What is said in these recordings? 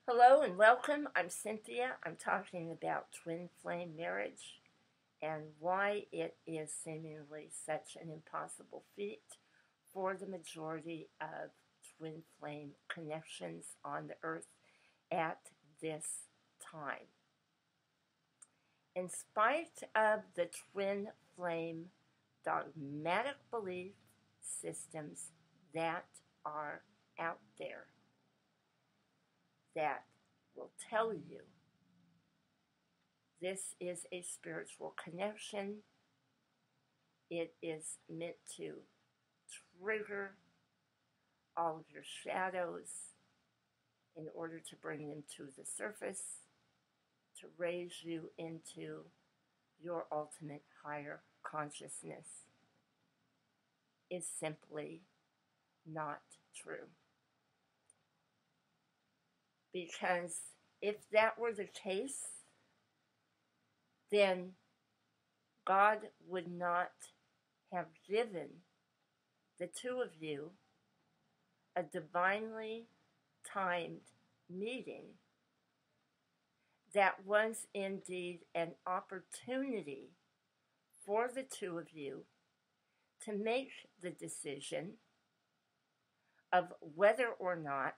Hello and welcome. I'm Cynthia. I'm talking about twin flame marriage and why it is seemingly such an impossible feat for the majority of twin flame connections on the earth at this time. In spite of the twin flame dogmatic belief systems that are out there that will tell you this is a spiritual connection. It is meant to trigger all of your shadows in order to bring them to the surface, to raise you into your ultimate higher consciousness, is simply not true. Because if that were the case, then God would not have given the two of you a divinely timed meeting that was indeed an opportunity for the two of you to make the decision of whether or not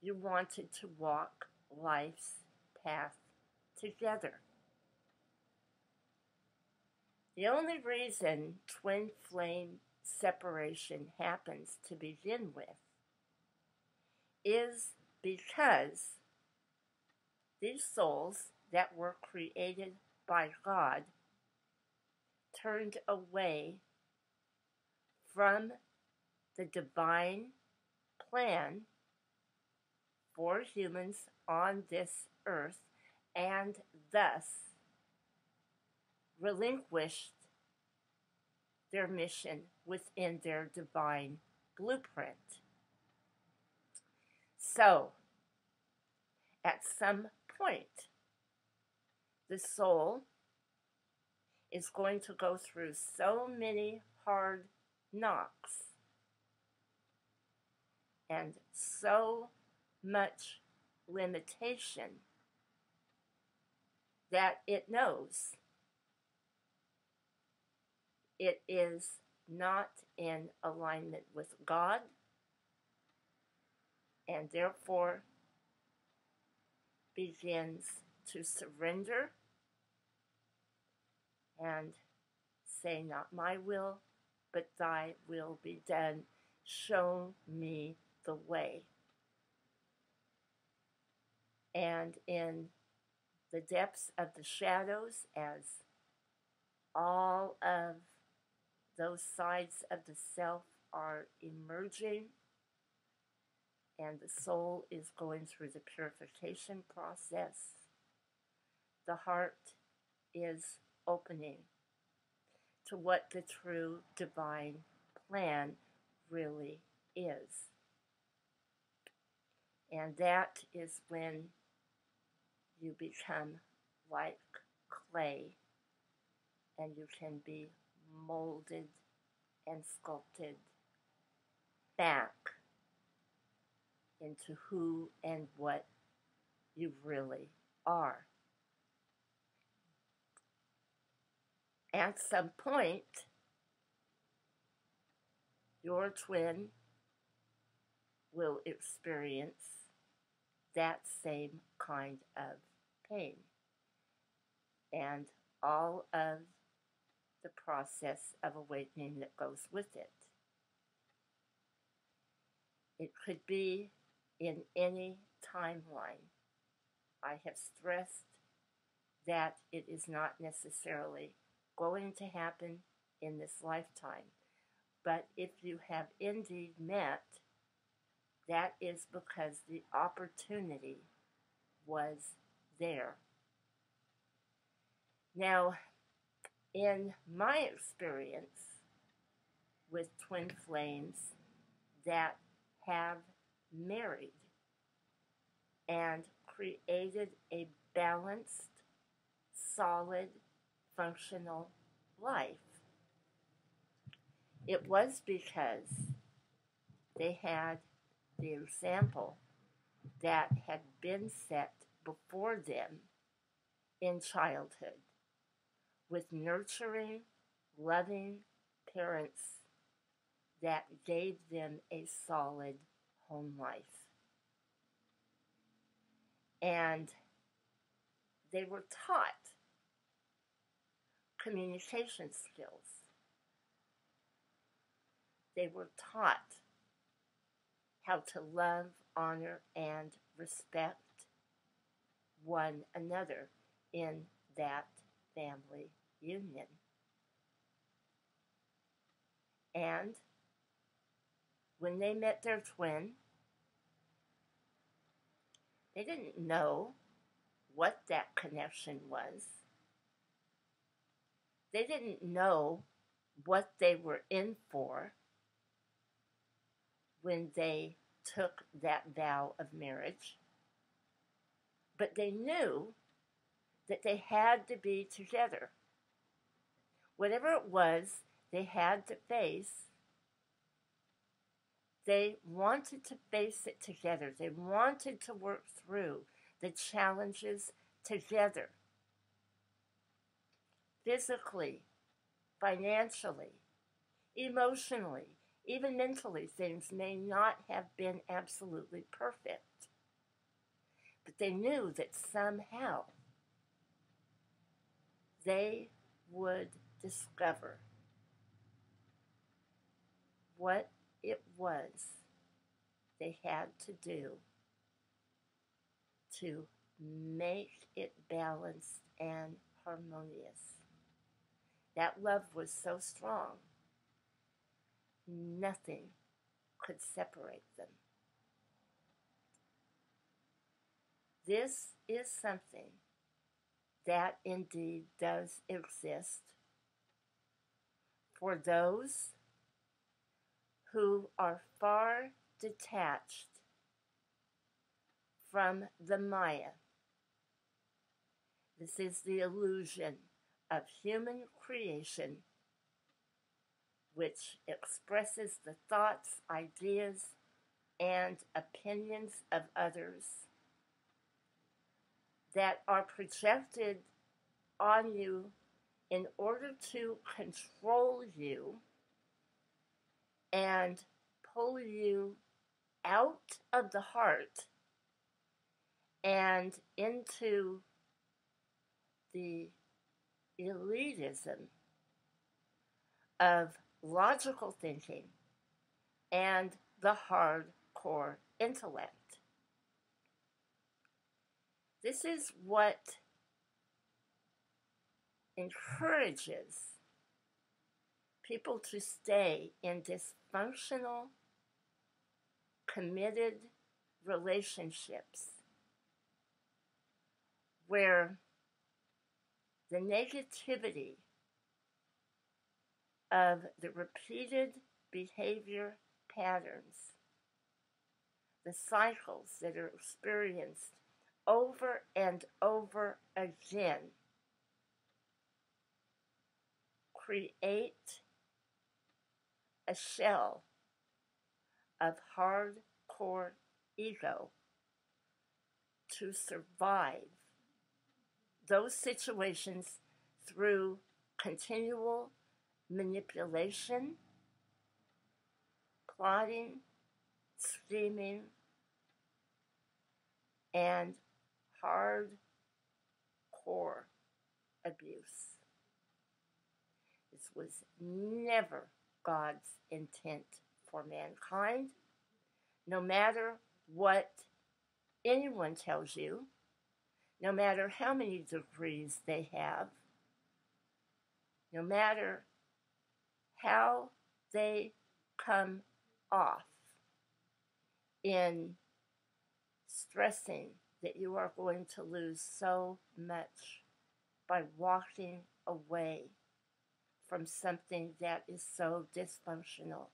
you wanted to walk life's path together. The only reason twin flame separation happens to begin with is because these souls that were created by God turned away from the divine plan for humans on this earth and thus relinquished their mission within their divine blueprint. So, at some point, the soul is going to go through so many hard knocks and so much limitation that it knows it is not in alignment with God, and therefore begins to surrender and say, not my will, but thy will be done. Show me the way. And in the depths of the shadows, as all of those sides of the self are emerging, and the soul is going through the purification process, the heart is opening to what the true divine plan really is. And that is when you become like clay and you can be molded and sculpted back into who and what you really are. At some point, your twin will experience that same kind of pain and all of the process of awakening that goes with it. It could be in any timeline. I have stressed that it is not necessarily going to happen in this lifetime. But if you have indeed met, that is because the opportunity was there. Now, in my experience with twin flames that have married and created a balanced, solid, functional life, it was because they had the example that had been set before them in childhood with nurturing, loving parents that gave them a solid home life. And they were taught communication skills. They were taught how to love, honor, and respect one another in that family union. And when they met their twin, they didn't know what that connection was. They didn't know what they were in for when they took that vow of marriage. But they knew that they had to be together. Whatever it was they had to face, they wanted to face it together. They wanted to work through the challenges together. Physically, financially, emotionally, even mentally, things may not have been absolutely perfect. But they knew that somehow they would discover what it was they had to do to make it balanced and harmonious. That love was so strong, nothing could separate them. This is something that indeed does exist for those who are far detached from the Maya. This is the illusion of human creation, which expresses the thoughts, ideas, and opinions of others that are projected on you in order to control you and pull you out of the heart and into the elitism of logical thinking and the hardcore intellect. This is what encourages people to stay in dysfunctional, committed relationships where the negativity of the repeated behavior patterns, the cycles that are experienced over and over again, create a shell of hardcore ego to survive those situations through continual manipulation, plotting, scheming, and hardcore abuse. This was never God's intent for mankind, no matter what anyone tells you, no matter how many degrees they have, no matter how they come off in stressing that you are going to lose so much by walking away from something that is so dysfunctional,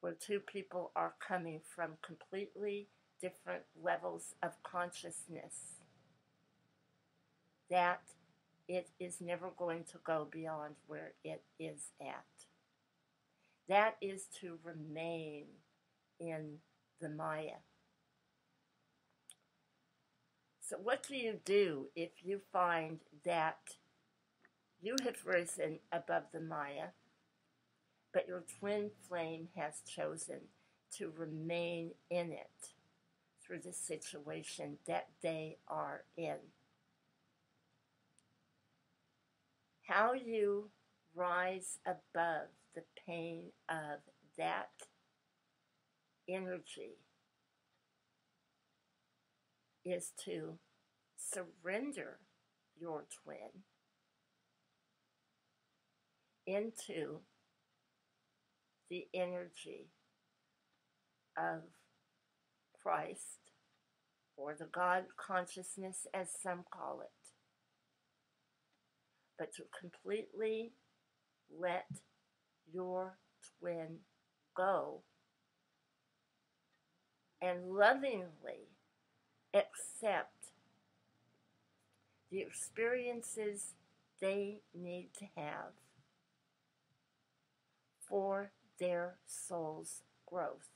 where two people are coming from completely different levels of consciousness, that it is never going to go beyond where it is at. That is to remain in the Maya. So what do you do if you find that you have risen above the Maya, but your twin flame has chosen to remain in it through the situation that they are in? How you rise above the pain of that energy is to surrender your twin into the energy of Christ, or the God consciousness as some call it, but to completely let your twin go and lovingly accept the experiences they need to have for their soul's growth.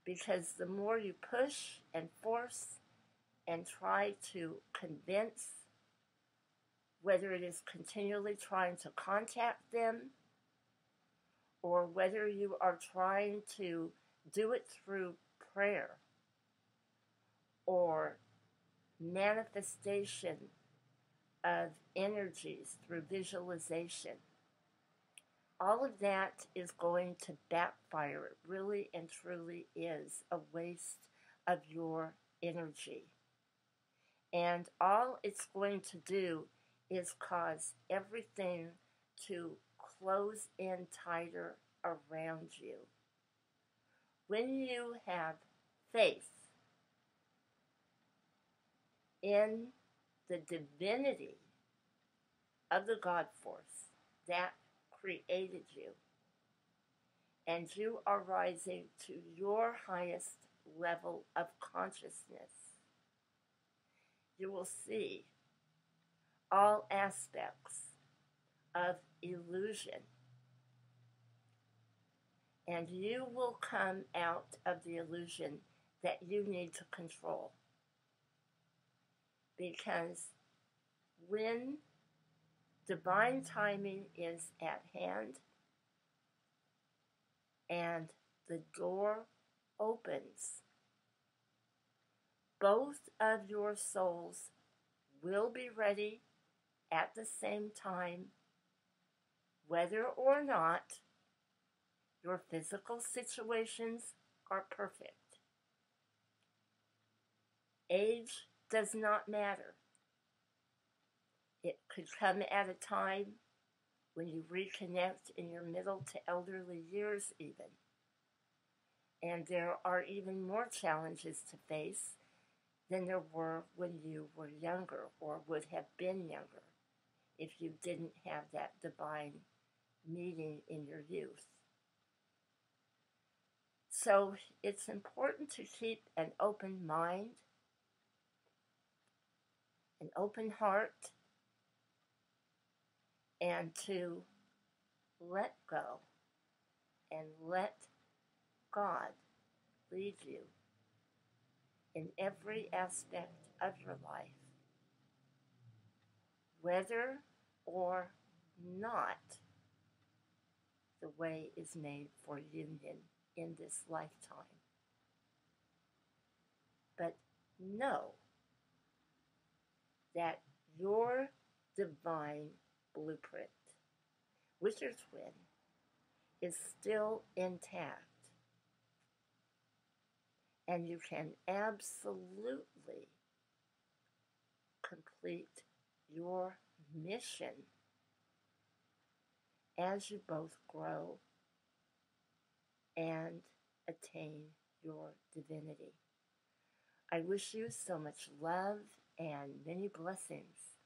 Because the more you push and force and try to convince, whether it is continually trying to contact them or whether you are trying to do it through prayer or manifestation of energies through visualization, all of that is going to backfire. It really and truly is a waste of your energy. And all it's going to do is cause everything to close in tighter around you. When you have faith in the divinity of the God force that created you, and you are rising to your highest level of consciousness, you will see all aspects of illusion, and you will come out of the illusion that you need to control. Because when divine timing is at hand and the door opens, both of your souls will be ready at the same time, whether or not your physical situations are perfect. Age does not matter. It could come at a time when you reconnect in your middle to elderly years even. And there are even more challenges to face than there were when you were younger or would have been younger if you didn't have that divine meeting in your youth. So it's important to keep an open mind, an open heart, and to let go and let God lead you in every aspect of your life, whether or not the way is made for union in this lifetime. But know that your divine blueprint with your twin is still intact, and you can absolutely complete your mission as you both grow and attain your divinity. I wish you so much love and many blessings.